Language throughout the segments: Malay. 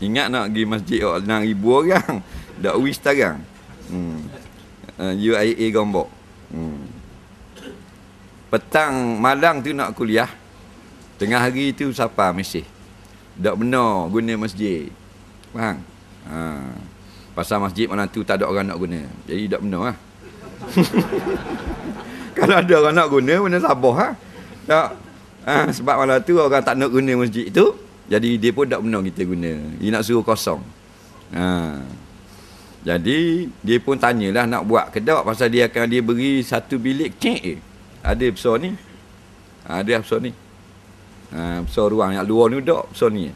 Ingat nak pergi masjid 6,000 orang. Dak wish sekarang. UIA Gombok. Petang malam tu nak kuliah. Tengah hari tu siapa mesej. Tak benar guna masjid. Faham? Pasal masjid mana tu tak ada orang nak guna. Jadi tak benar lah. Kalau ada orang nak guna, benda sabar lah. Tak. Sebab malam tu orang tak nak guna masjid tu. Jadi dia pun tak benar kita guna. Dia nak suruh kosong. Jadi dia pun tanyalah nak buat ke tak. Pasal dia beri satu bilik cek je. Ada besar ni. Ada besar ni. Besar ruang yang luar ni tak besar ni.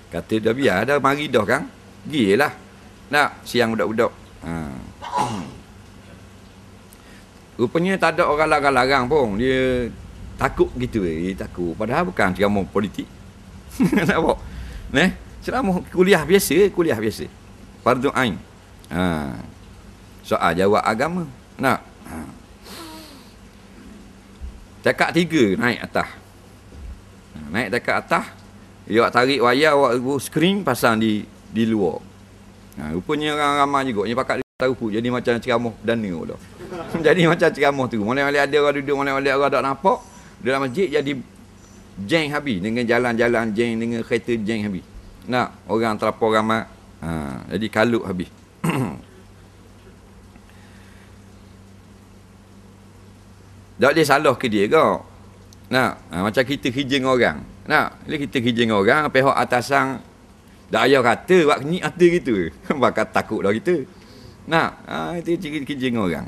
Kata dah biar dah mari dah kan. Gilah. Nak siang budak-budak. Rupanya tak ada orang larang-larang pun. Dia takut gitu. Dia takut. Padahal bukan ceramah politik. Nampak? Ceramah kuliah biasa. Fardu ain. Soal jawab agama. Nak. Cakap 3 naik atas. Naik dekat atas. Dia tarik wayar, awak screen pasang di luar. Rupanya orang ramai juga. Dia pakat tahu. Jadi macam ceramah dana dah. Jadi macam ceramah tu. Mana-mana ada orang duduk, mana-mana orang tak nampak. Dalam masjid jadi jeng habis. Dengan jalan-jalan jeng, dengan kereta jeng habis. Nak, orang terlampau ramai. Jadi kalut habis. Tak boleh salah ke dia ke? Nak, macam kita kerja dengan orang. Nak, bila kita kerja dengan orang, pihak atasan tak payah kata, buat kenyik hati gitu. Bakal takut dah kita. Nak, itu kerja dengan orang.